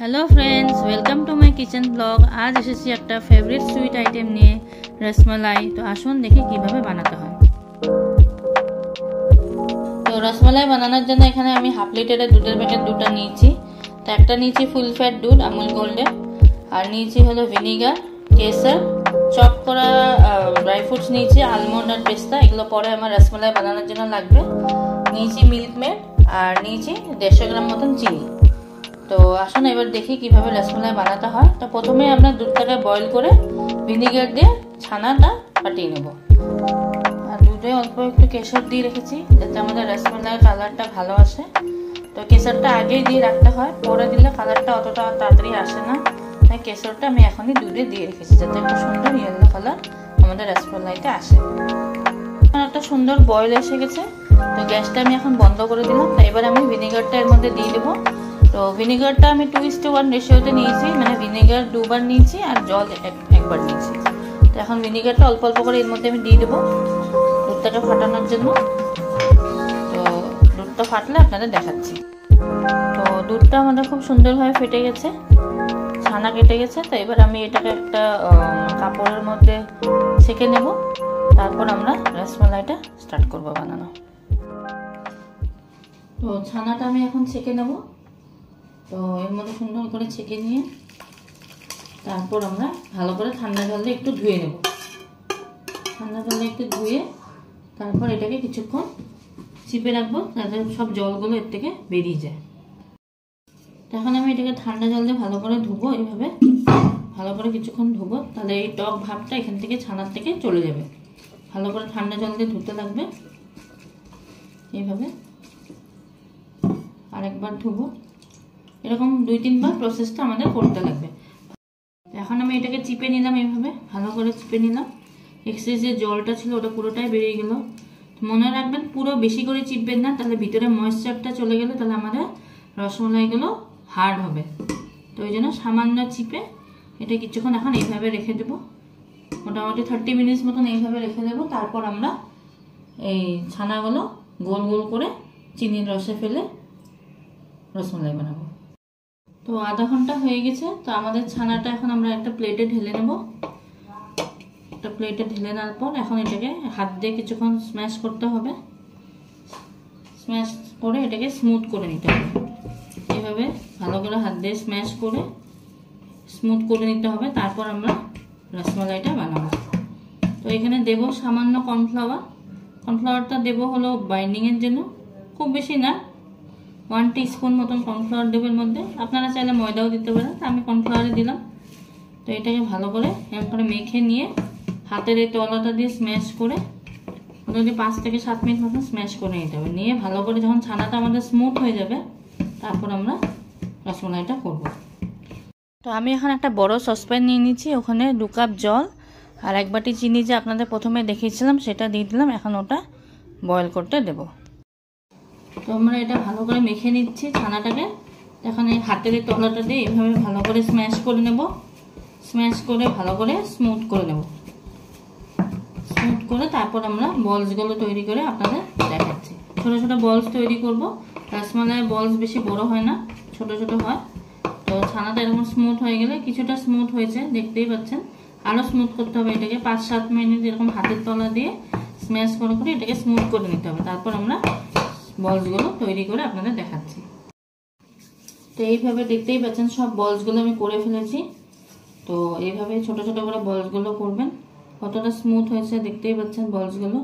Hello friends, welcome to my kitchen blog. आज एसेছি একটা ফেভারিট সুইট আইটেম নিয়ে, রসমালাই। তো আসুন দেখি কিভাবে বানাতে হয়। তো রসমালাই বানানোর জন্য এখানে আমি হাফ লিটারের দুধের প্যাকেট দুটো নিয়েছি। তো একটা নিয়েছি ফুল ফ্যাট দুধ আমুল গোল্ডের, আর নিয়েছি হলো ভিনিগার, কেসার, চপ করা ড্রাই ফ্রুটস নিয়েছি, আলমন্ড আর পেস্তা। এগুলো পরে আমার রসমালাই বানানোর জন্য লাগবে। নিয়েছি মিল্ক মেড আর নিয়েছি 150 গ্রাম মতন চিনি। তো আসুন এবার দেখি কিভাবে রসমালাই বানাতে হয়। তো প্রথমে আমরা দুধটাকে বয়েল করে ভিনিগার দিয়ে ছানাটা ফাটিয়ে নেব। আর দুধে অল্প একটু কেশর দিয়ে রেখেছি যাতে আমাদের রসমালাইয়ের কালারটা ভালো আসে। তো কেশরটা আগেই দিয়ে রাখতে হয়, পরে দিলে কালারটা অতটা তাড়াতাড়ি আসে না। তাই কেশরটা আমি এখনই দুধে দিয়ে রেখেছি যাতে একটা সুন্দর ইয়েলো কালার আমাদের রসমালাইতে আসে। একটা সুন্দর বয়েল এসে গেছে। তো গ্যাসটা আমি এখন বন্ধ করে দিলাম। তো এবার আমি ভিনিগারটা এর মধ্যে দিয়ে দেবো। তো ভিনিগারটা আমি 2:1 রেশিওতে নিয়েছি, মানে ভিনিগার 2 বার নিয়েছি আর জল একবার নিয়েছি। তো এখন ভিনিগারটা অল্প অল্প করে এর মধ্যে আমি দিয়ে দেবো দুধটাকে ফাটানোর জন্য। তো দুধটা ফাটলে আপনাদের দেখাচ্ছি। তো দুধটা আমাদের খুব সুন্দরভাবে ফেটে গেছে, ছানা কেটে গেছে। তো এবার আমি এটাকে একটা কাপড়ের মধ্যে ছেঁকে নেব, তারপর আমরা রসমালাইটা স্টার্ট করব বানানো। তো ছানাটা আমি এখন ছেঁকে নেব। তো এর মধ্যে সুন্দর করে ছেঁকে নিয়ে তারপর আমরা ভালো করে ঠান্ডা জল দিয়ে একটু ধুয়ে নেব। ঠান্ডা জলে একটু ধুয়ে তারপর এটাকে কিছুক্ষণ চিপে রাখবো যাতে সব জলগুলো এর থেকে বেরিয়ে যায়। এখন আমি এটাকে ঠান্ডা জল দিয়ে ভালো করে ধুবো, এইভাবে ভালো করে কিছুক্ষণ ধুবো, তাহলে এই টক ভাবটা এখান থেকে ছানার থেকে চলে যাবে। ভালো করে ঠান্ডা জল দিয়ে ধুতে লাগবে এইভাবে। আরেকবার ধুবো, এরকম 2-3 বার প্রসেসটা আমাদের করতে লাগবে। এখন আমি এটাকে চিপে নিলাম, এইভাবে ভালো করে চিপে নিলাম। এক্সেস যে জলটা ছিল ওটা পুরোটাই বেরিয়ে গেল। মনে রাখবেন পুরো বেশি করে চিপবেন না, তাহলে ভিতরে ময়েশ্চারটা চলে গেলে তাহলে আমাদের রসমালাইগুলো হার্ড হবে। তো ওই জন্য সামান্য চিপে এটা কিছুক্ষণ এখন এইভাবে রেখে দেবো, মোটামুটি 30 মিনিটস মতন এইভাবে রেখে দেবো। তারপর আমরা এই ছানাগুলো গোল গোল করে চিনির রসে ফেলে রসমালাই বানাবো। তো আধা ঘন্টা হয়ে গেছে। তো আমাদের ছানাটা এখন আমরা একটা প্লেটে ঢেলে নেব। একটা প্লেটে ঢেলে নেওয়ার পর এখন এটাকে হাত দিয়ে কিছুক্ষণ স্ম্যাশ করতে হবে। স্ম্যাশ করে এটাকে স্মুথ করে নিতে হবে। এইভাবে ভালো করে হাত দিয়ে স্ম্যাশ করে স্মুথ করে নিতে হবে। তারপর আমরা রসমালাইটা বানাবো। তো এখানে দেব সামান্য কর্নফ্লাওয়ার। কর্নফ্লাওয়ারটা দেবো হলো বাইন্ডিংয়ের জন্য, খুব বেশি না, 1 টিস্পুন মতন কর্নফ্লাওয়ার দেবো এর মধ্যে। আপনারা চাইলে ময়দাও দিতে পারেন, আমি কর্নফ্লাওয়ারই দিলাম। তো এটাকে ভালো করে এরপরে মেখে নিয়ে হাতের এই তলাটা দিয়ে স্ম্যাশ করে যদি 5 থেকে 7 মিনিট মতন স্ম্যাশ করে নিতে হবে। নিয়ে ভালো করে যখন ছানাটা আমাদের স্মুথ হয়ে যাবে তারপর আমরা রসমালাইটা করব। তো আমি এখন একটা বড় সসপ্যান নিয়ে নিচ্ছি, ওখানে 2 কাপ জল আর 1 বাটি চিনি যে আপনাদের প্রথমে দেখিয়েছিলাম সেটা দিয়ে দিলাম। এখন ওটা বয়েল করতে দেবো। তো আমরা এটা ভালো করে মেখে নিচ্ছি ছানাটাকে। এখন এই হাতের এই তলাটা দিয়ে এইভাবে ভালো করে স্ম্যাশ করে নেব। স্ম্যাশ করে ভালো করে স্মুথ করে নেব। স্মুথ করে তারপর আমরা বলসগুলো তৈরি করে আপনাদের দেখাচ্ছি। ছোট ছোট বলস তৈরি করব। রসমালাইয়ের বলস বেশি বড় হয় না, ছোট ছোট হয়। তো ছানাটা এরকম স্মুথ হয়ে গেলে, কিছুটা স্মুথ হয়েছে দেখতেই পাচ্ছেন, আরও স্মুথ করতে হবে এটাকে। 5-7 মিনিট এরকম হাতের তলা দিয়ে স্ম্যাশ করে করে এটাকে স্মুথ করে নিতে হবে। তারপর আমরা বলসগুলো তৈরি করে আপনাদের দেখাচ্ছি। তো এইভাবে দেখতেই পাচ্ছেন সব বলসগুলো আমি করে ফেলেছি। তো এইভাবে ছোট ছোট করে বলসগুলো করবেন। কতটা স্মুথ হয়েছে দেখতেই পাচ্ছেন বলসগুলো।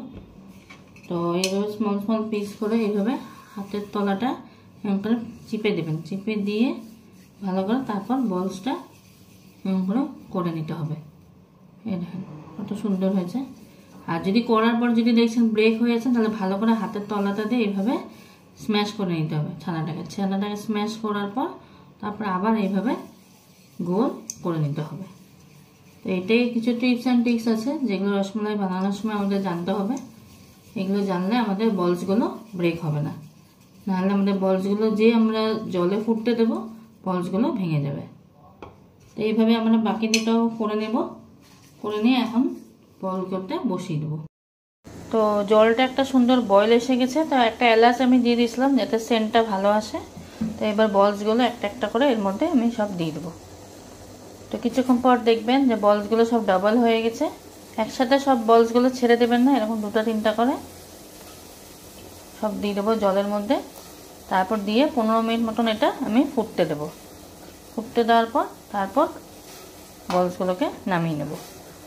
তো এইভাবে স্মল স্মল পিস করে এইভাবে হাতের তলাটা এরকম করে চিপে দেবেন। চিপে দিয়ে ভালো করে তারপর বলসটা এরকম করে নিতে হবে। এই দেখেন কত সুন্দর হয়েছে। আর যদি করার পর যদি দেখছেন ব্রেক হয়ে যাচ্ছে তাহলে ভালো করে হাতের তলাটা দিয়ে এইভাবে স্ম্যাশ করে নিতে হবে ছানাটাকে। স্ম্যাশ করার পর তারপর আবার এইভাবে গোল করে নিতে হবে। তো এটাই কিছু টিপস অ্যান্ড ট্রিক্স আছে যেগুলো রসমালাই বানানোর সময় আমাদের জানতে হবে। এগুলো জানলে আমাদের বলসগুলো ব্রেক হবে না, নাহলে আমাদের বলসগুলো যে আমরা জলে ফুটতে দেবো বলসগুলো ভেঙে যাবে। তো এইভাবে আমরা বাকি দুটাও করে নেব। করে নিয়ে এখন বয়েল করতে বসিয়ে দেবো। তো জলটা একটা সুন্দর বয়েল এসে গেছে। তো একটা এলাচ আমি দিয়ে দিয়েছিলাম যাতে সেন্টটা ভালো আসে। তো এবার বলসগুলো একটা একটা করে এর মধ্যে আমি সব দিয়ে দেবো। তো কিছুক্ষণ পর দেখবেন যে বলসগুলো সব ডাবল হয়ে গেছে। একসাথে সব বলসগুলো ছেড়ে দেবেন না, এরকম 2-3টা করে সব দিয়ে দেবো জলের মধ্যে। তারপর দিয়ে 15 মিনিট মতন এটা আমি ফুটতে দেবো। ফুটতে দেওয়ার পর তারপর বলসগুলোকে নামিয়ে নেব।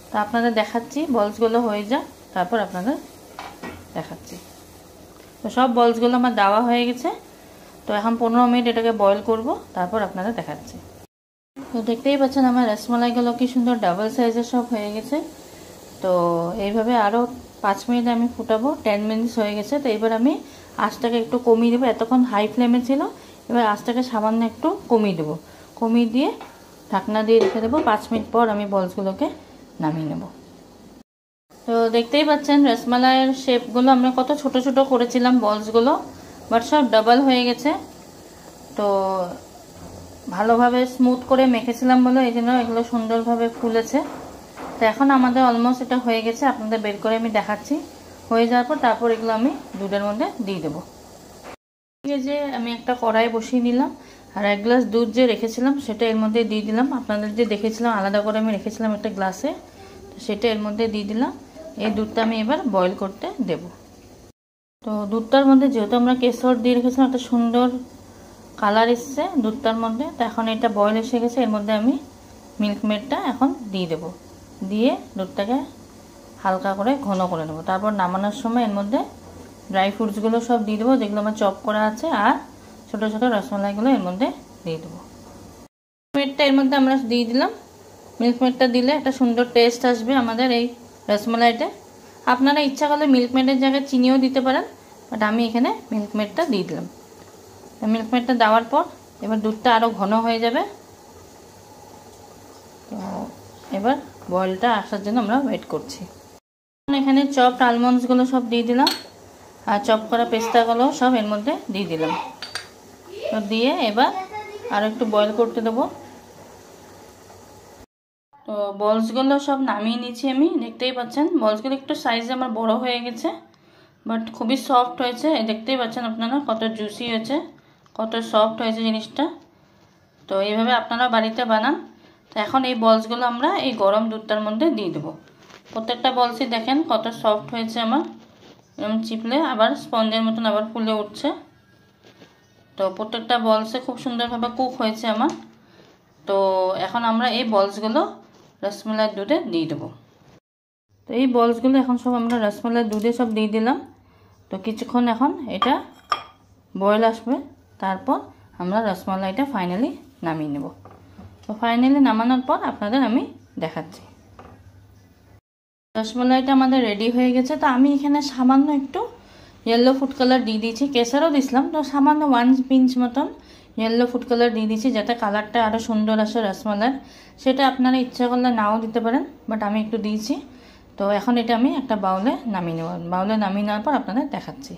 তো আপনাদের দেখাচ্ছি, বলসগুলো হয়ে যায় তারপর আপনাদের দেখাচ্ছি। তো সব বলসগুলো আমার দেওয়া হয়ে গেছে। তো এখন 15 মিনিট এটাকে বয়েল করব, তারপর আপনাদের দেখাচ্ছি। তো দেখতেই পাচ্ছেন আমার রসমালাইগুলো কি সুন্দর ডাবল সাইজের সব হয়ে গেছে। তো এইভাবে আরও 5 মিনিট আমি ফুটাবো। 10 মিনিটস হয়ে গেছে। তো এবার আমি আঁচটাকে একটু কমিয়ে দেবো। এতক্ষণ হাই ফ্লেমে ছিল, এবার আঁচটাকে সামান্য একটু কমিয়ে দেবো। কমিয়ে দিয়ে ঢাকনা দিয়ে রেখে দেবো। 5 মিনিট পর আমি বলসগুলোকে নামিয়ে নেব। তো দেখতেই পাচ্ছেন রসমালাইয়ের শেপগুলো আমরা কত ছোট ছোট করেছিলাম বলসগুলো, বাট সব ডাবল হয়ে গেছে। তো ভালোভাবে স্মুথ করে মেখেছিলাম বলে এই জন্য এগুলো সুন্দরভাবে ফুলেছে। তো এখন আমাদের অলমোস্ট এটা হয়ে গেছে। আপনাদের বের করে আমি দেখাচ্ছি। হয়ে যাওয়ার পর তারপর এগুলো আমি দুধের মধ্যে দিয়ে দেবো। যে আমি একটা কড়াই বসিয়ে নিলাম, আর 1 গ্লাস দুধ যে রেখেছিলাম সেটা এর মধ্যে দিয়ে দিলাম। আপনাদের যে দেখেছিলাম আলাদা করে আমি রেখেছিলাম একটা গ্লাসে, তো সেটা এর মধ্যে দিয়ে দিলাম। এই দুধটা আমি এবার বয়েল করতে দেব। তো দুধটার মধ্যে যেহেতু আমরা কেশর দিয়ে রেখেছিলাম, একটা সুন্দর কালার এসছে দুধটার মধ্যে। তো এখন এটা বয়েল এসে গেছে, এর মধ্যে আমি মিল্ক মেডটা এখন দিয়ে দেব। দিয়ে দুধটাকে হালকা করে ঘন করে নেব। তারপর নামানোর সময় এর মধ্যে ড্রাই ফ্রুটসগুলো সব দিয়ে দেবো, যেগুলো আমার চপ করা আছে, আর ছোটো ছোটো রসমালাইগুলো এর মধ্যে দিয়ে দেবো। মেডটা এর মধ্যে আমরা দিয়ে দিলাম। মিল্ক মেডটা দিলে একটা সুন্দর টেস্ট আসবে আমাদের এই রসমালাইতে। আপনারা ইচ্ছা করলে মিল্ক মেডের জায়গায় চিনিও দিতে পারেন, বাট আমি এখানে মিল্ক মেডটা দিয়ে দিলাম। মিল্ক মেডটা দেওয়ার পর এবার দুধটা আরও ঘন হয়ে যাবে। তো এবার বয়েলটা আসার জন্য আমরা ওয়েট করছি। এখানে চপড আলমন্ডসগুলো সব দিয়ে দিলাম, আর চপ করা পেস্তাগুলো সব এর মধ্যে দিয়ে দিলাম। তো দিয়ে এবার আর একটু বয়েল করতে দেবো। তো বলসগুলো সব নামিয়ে নিয়েছি আমি। দেখতেই পাচ্ছেন বলসগুলো একটু সাইজে আমার বড় হয়ে গেছে, বাট খুবই সফট হয়েছে। দেখতেই পাচ্ছেন আপনারা কত জুসি হয়েছে, কত সফট হয়েছে জিনিসটা। তো এইভাবে আপনারা বাড়িতে বানান। তো এখন এই বলসগুলো আমরা এই গরম দুধটার মধ্যে দিয়ে দেবো। প্রত্যেকটা বলসই দেখেন কত সফট হয়েছে আমার, এরকম চিপলে আবার স্পঞ্জের মতন আবার ফুলে উঠছে। তো প্রত্যেকটা বলসে খুব সুন্দরভাবে কুক হয়েছে আমার। তো এখন আমরা এই বলসগুলো রসমালাইয়ের দুধে দিয়ে দেবো। তো এই বলসগুলো এখন সব আমরা রসমালাইয়ের দুধে সব দিয়ে দিলাম। তো কিছুক্ষণ এখন এটা বয়েল আসবে, তারপর আমরা রসমালাইটা ফাইনালি নামিয়ে নেব। তো ফাইনালি নামানোর পর আপনাদের আমি দেখাচ্ছি। রসমালাইটা আমাদের রেডি হয়ে গেছে। তো আমি এখানে সামান্য একটু ইয়েলো ফুড কালার দিয়ে দিয়েছি, কেশরও দিয়েছিলাম। তো সামান্য 1 পিঞ্চ মতন ইয়েলো ফুড কালার দিয়ে দিয়েছি, যাতে কালারটা আরও সুন্দর আসে রসমালাইয়ের। সেটা আপনারা ইচ্ছা করলে নাও দিতে পারেন, বাট আমি একটু দিয়েছি। তো এখন এটা আমি একটা বাউলে নামিয়ে নেব। বাউলে নামিয়ে নেওয়ার পর আপনাদের দেখাচ্ছি।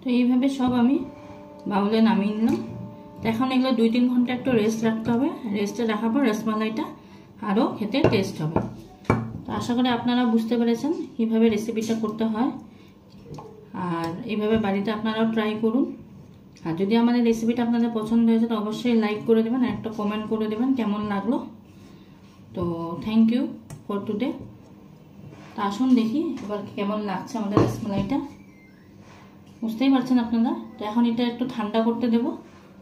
তো এইভাবে সব আমি বাউলে নামিয়ে নিলাম। তো এখন এগুলো 2-3 ঘন্টা একটু রেস্ট রাখতে হবে। রেস্টে রাখার পর রসমালাইটা আরও খেতে টেস্ট হবে। তো আশা করি আপনারা বুঝতে পেরেছেন কীভাবে রেসিপিটা করতে হয়, আর এইভাবে বাড়িতে আপনারাও ট্রাই করুন। আর যদি আমাদের রেসিপিটা আপনাদের পছন্দ হয়েছে তো অবশ্যই লাইক করে দেবেন, আর একটা কমেন্ট করে দেবেন কেমন লাগলো। তো থ্যাংক ইউ ফর টুডে। তো আসুন দেখি এবার কেমন লাগছে আমাদের রসমালাইটা। বুঝতেই পারছেন আপনারা। তো এখন এটা একটু ঠান্ডা করতে দেব।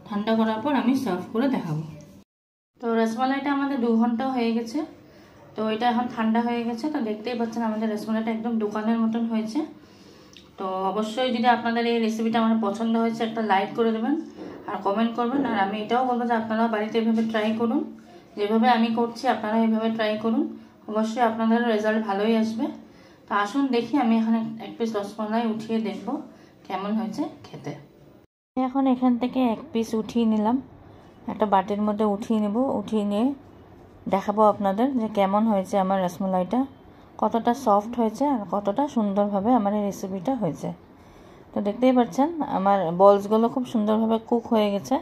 ঠান্ডা করার পর আমি সার্ভ করে দেখাবো। তো রসমালাইটা আমাদের 2 ঘন্টা হয়ে গেছে। তো এটা এখন ঠান্ডা হয়ে গেছে। তো দেখতেই পাচ্ছেন আমাদের রসমালাইটা একদম দোকানের মতন হয়েছে। তো অবশ্যই যদি আপনাদের এই রেসিপিটা আমার পছন্দ হয়েছে একটা লাইক করে দেবেন আর কমেন্ট করবেন। আর আমি এটাও বলবো যে আপনারা বাড়িতে এভাবে ট্রাই করুন, যেভাবে আমি করছি আপনারা এইভাবে ট্রাই করুন। অবশ্যই আপনাদের রেজাল্ট ভালোই আসবে। তো আসুন দেখি আমি এখানে 1 পিস রসমালাই উঠিয়ে দেখব কেমন হয়েছে খেতে। এখন এখান থেকে 1 পিস উঠিয়ে নিলাম, একটা বাটির মধ্যে উঠিয়ে নেব। উঠিয়ে নিয়ে দেখাবো আপনাদের যে কেমন হয়েছে আমার রসমালাইটা, কতটা সফট হয়েছে আর কতটা সুন্দরভাবে আমার এই রেসিপিটা হয়েছে। তো দেখতেই পাচ্ছেন আমার বলসগুলো খুব সুন্দরভাবে কুক হয়ে গেছে।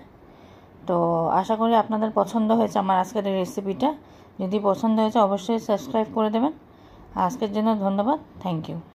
তো আশা করি আপনাদের পছন্দ হয়েছে আমার আজকের এই রেসিপিটা। যদি পছন্দ হয়েছে অবশ্যই সাবস্ক্রাইব করে দেবেন। আজকের জন্য ধন্যবাদ। Thank you.